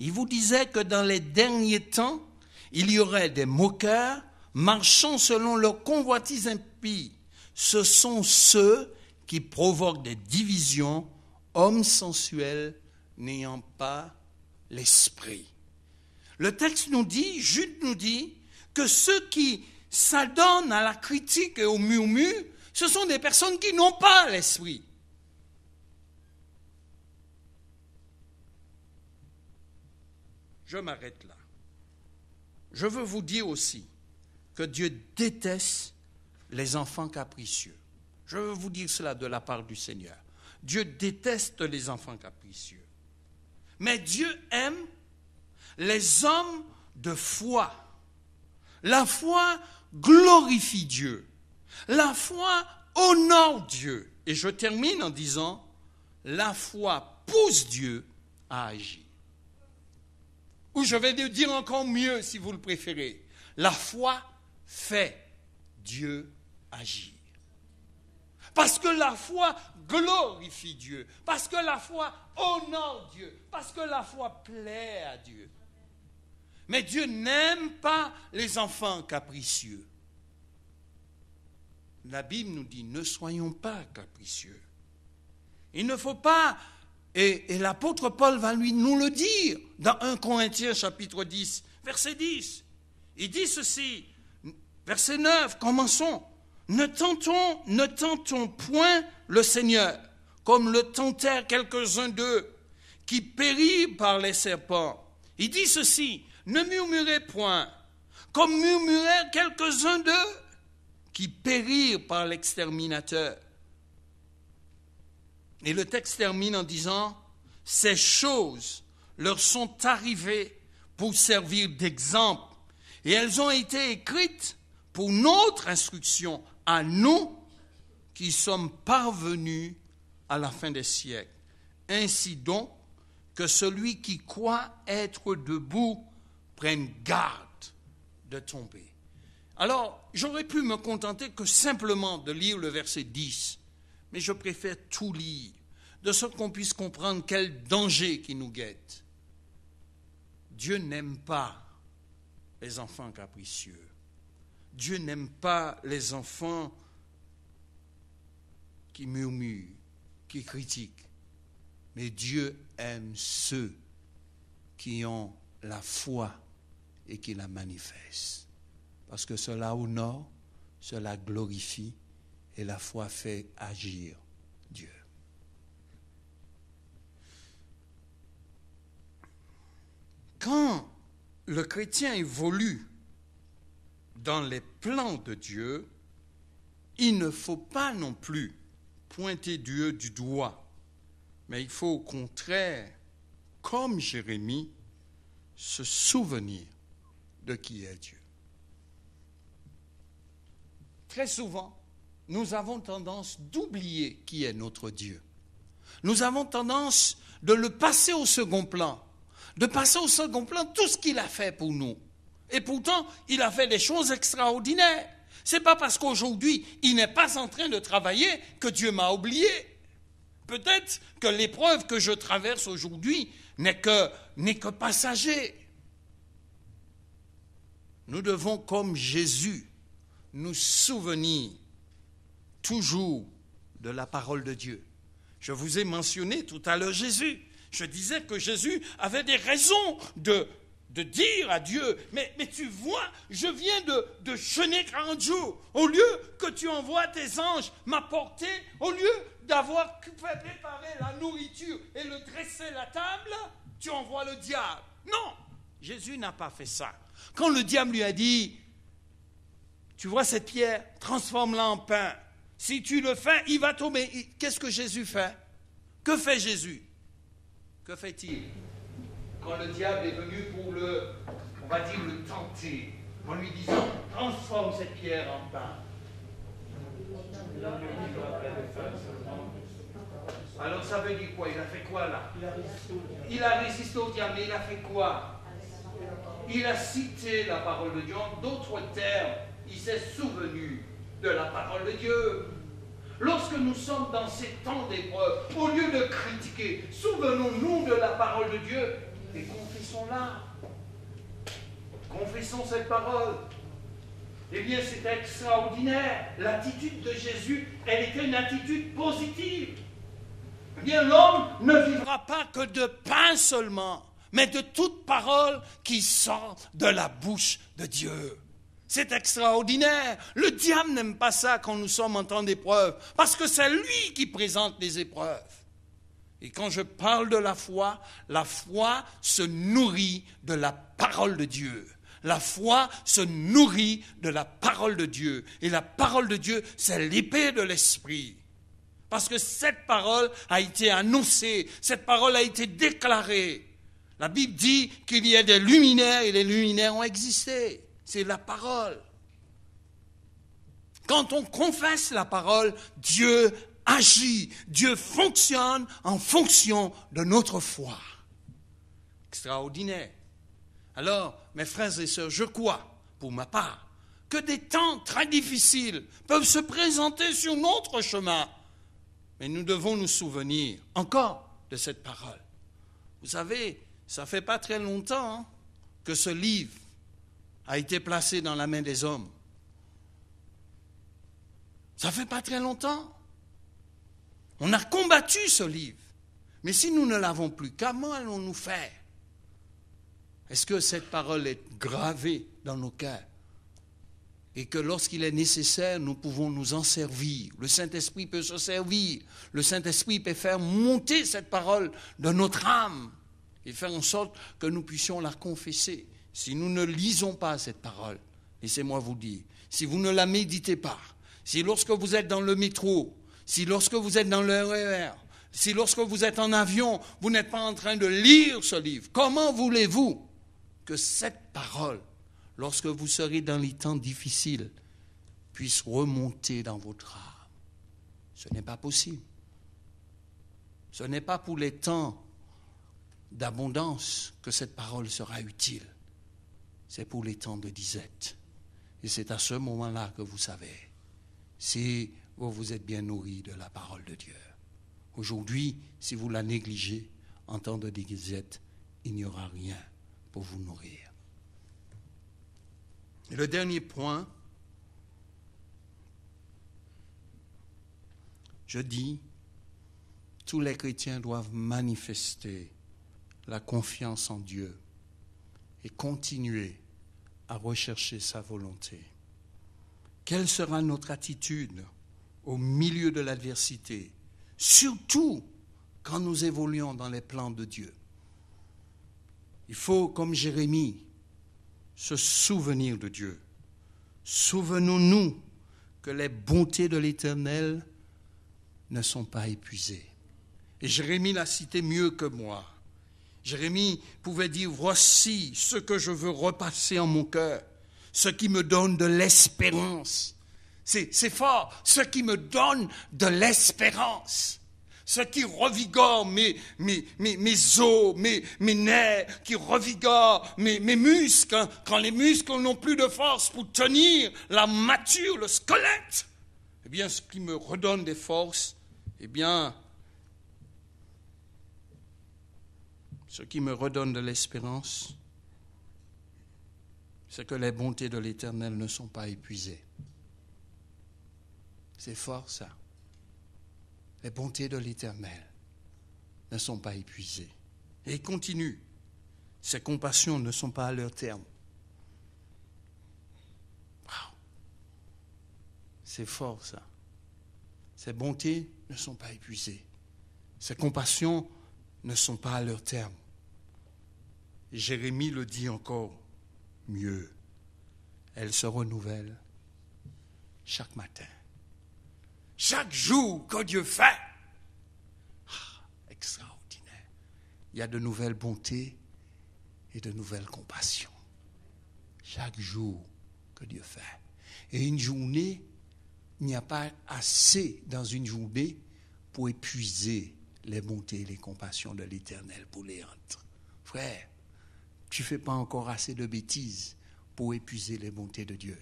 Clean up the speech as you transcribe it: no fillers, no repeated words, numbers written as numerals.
Il vous disait que dans les derniers temps, il y aurait des moqueurs marchant selon leur convoitise impie. Ce sont ceux qui provoquent des divisions, hommes sensuels n'ayant pas l'esprit. Le texte nous dit, Jude nous dit, que ceux qui s'adonnent à la critique et au murmure, ce sont des personnes qui n'ont pas l'esprit. Je m'arrête là. Je veux vous dire aussi que Dieu déteste les enfants capricieux. Je veux vous dire cela de la part du Seigneur. Dieu déteste les enfants capricieux. Mais Dieu aime les hommes de foi. La foi glorifie Dieu. La foi honore Dieu. Et je termine en disant, la foi pousse Dieu à agir. Ou je vais dire encore mieux si vous le préférez. La foi fait Dieu agir. Parce que la foi glorifie Dieu. Parce que la foi honore Dieu. Parce que la foi plaît à Dieu. Mais Dieu n'aime pas les enfants capricieux. La Bible nous dit, ne soyons pas capricieux. Il ne faut pas, et l'apôtre Paul va nous le dire, dans 1 Corinthiens chapitre 10, verset 10. Il dit ceci, verset 9, commençons. Ne tentons point le Seigneur, comme le tentèrent quelques-uns d'eux, qui périrent par les serpents. Il dit ceci, ne murmurez point, comme murmurèrent quelques-uns d'eux, qui périrent par l'exterminateur. Et le texte termine en disant, ces choses leur sont arrivées pour servir d'exemple, et elles ont été écrites pour notre instruction, à nous qui sommes parvenus à la fin des siècles. Ainsi donc, que celui qui croit être debout prenne garde de tomber. Alors, j'aurais pu me contenter que simplement de lire le verset 10, mais je préfère tout lire, de sorte qu'on puisse comprendre quel danger qui nous guette. Dieu n'aime pas les enfants capricieux. Dieu n'aime pas les enfants qui murmurent, qui critiquent. Mais Dieu aime ceux qui ont la foi et qui la manifestent. Parce que cela honore, cela glorifie et la foi fait agir Dieu. Quand le chrétien évolue dans les plans de Dieu, il ne faut pas non plus pointer Dieu du doigt, mais il faut au contraire, comme Jérémie, se souvenir de qui est Dieu. Très souvent, nous avons tendance d'oublier qui est notre Dieu. Nous avons tendance de le passer au second plan, de passer au second plan tout ce qu'il a fait pour nous. Et pourtant, il a fait des choses extraordinaires. Ce n'est pas parce qu'aujourd'hui, il n'est pas en train de travailler que Dieu m'a oublié. Peut-être que l'épreuve que je traverse aujourd'hui n'est que passager. Nous devons, comme Jésus, nous souvenir toujours de la parole de Dieu. Je vous ai mentionné tout à l'heure Jésus. Je disais que Jésus avait des raisons de dire à Dieu, mais tu vois, je viens de jeûner 40 jours. Au lieu que tu envoies tes anges m'apporter, au lieu d'avoir préparé la nourriture et le dresser la table, tu envoies le diable. Non, Jésus n'a pas fait ça. Quand le diable lui a dit, tu vois cette pierre, transforme-la en pain. Si tu le fais, il va tomber. Qu'est-ce que Jésus fait? Que fait Jésus? Que fait-il? Quand le diable est venu pour le tenter, en lui disant, transforme cette pierre en pain. Alors ça veut dire quoi? Il a fait quoi là? Il a résisté au diable, mais il a fait quoi? Il a cité la parole de Dieu. En d'autres termes, il s'est souvenu de la parole de Dieu. Lorsque nous sommes dans ces temps d'épreuve, au lieu de critiquer, souvenons-nous de la parole de Dieu et confessons sont là. Confessons cette parole. Eh bien, c'était extraordinaire. L'attitude de Jésus, elle était une attitude positive. Eh bien, l'homme ne vivra pas que de pain seulement, mais de toute parole qui sort de la bouche de Dieu. C'est extraordinaire. Le diable n'aime pas ça quand nous sommes en temps d'épreuve, parce que c'est lui qui présente les épreuves. Et quand je parle de la foi se nourrit de la parole de Dieu. La foi se nourrit de la parole de Dieu. Et la parole de Dieu, c'est l'épée de l'esprit. Parce que cette parole a été annoncée, cette parole a été déclarée. La Bible dit qu'il y a des luminaires et les luminaires ont existé. C'est la parole. Quand on confesse la parole, Dieu agit, Dieu fonctionne en fonction de notre foi. Extraordinaire. Alors, mes frères et sœurs, je crois, pour ma part, que des temps très difficiles peuvent se présenter sur notre chemin. Mais nous devons nous souvenir encore de cette parole. Vous savez, ça ne fait pas très longtemps que ce livre a été placé dans la main des hommes. Ça ne fait pas très longtemps. On a combattu ce livre. Mais si nous ne l'avons plus, comment allons-nous faire? Est-ce que cette parole est gravée dans nos cœurs? Et que lorsqu'il est nécessaire, nous pouvons nous en servir. Le Saint-Esprit peut se servir. Le Saint-Esprit peut faire monter cette parole de notre âme et faire en sorte que nous puissions la confesser. Si nous ne lisons pas cette parole, laissez-moi vous dire, si vous ne la méditez pas, si lorsque vous êtes dans le métro, si lorsque vous êtes dans le RER, si lorsque vous êtes en avion, vous n'êtes pas en train de lire ce livre, comment voulez-vous que cette parole, lorsque vous serez dans les temps difficiles, puisse remonter dans votre âme? Ce n'est pas possible. Ce n'est pas pour les temps d'abondance que cette parole sera utile. C'est pour les temps de disette. Et c'est à ce moment-là que vous savez si vous vous êtes bien nourri de la parole de Dieu. Aujourd'hui, si vous la négligez, en temps de disette, il n'y aura rien pour vous nourrir. Et le dernier point, je dis, tous les chrétiens doivent manifester la confiance en Dieu et continuer à rechercher sa volonté. Quelle sera notre attitude au milieu de l'adversité, surtout quand nous évoluons dans les plans de Dieu? Il faut, comme Jérémie, se souvenir de Dieu. Souvenons-nous que les bontés de l'Éternel ne sont pas épuisées. Et Jérémie l'a cité mieux que moi. Jérémie pouvait dire, voici ce que je veux repasser en mon cœur, ce qui me donne de l'espérance. C'est fort, ce qui me donne de l'espérance. Ce qui revigore mes os, mes nerfs, qui revigore mes muscles, quand les muscles n'ont plus de force pour tenir la mâture, le squelette. Eh bien, ce qui me redonne des forces, eh bien, ce qui me redonne de l'espérance, c'est que les bontés de l'Éternel ne sont pas épuisées. C'est fort, ça. Les bontés de l'Éternel ne sont pas épuisées. Et il continue. Ses compassions ne sont pas à leur terme. Wow. C'est fort, ça. Ses bontés ne sont pas épuisées. Ses compassions ne sont pas à leur terme. Et Jérémie le dit encore mieux. Elles se renouvellent chaque matin. Chaque jour que Dieu fait, extraordinaire. Il y a de nouvelles bontés et de nouvelles compassions. Chaque jour que Dieu fait. Et une journée, il n'y a pas assez dans une journée pour épuiser les bontés et les compassions de l'Éternel pour les autres. Frère, tu ne fais pas encore assez de bêtises pour épuiser les bontés de Dieu.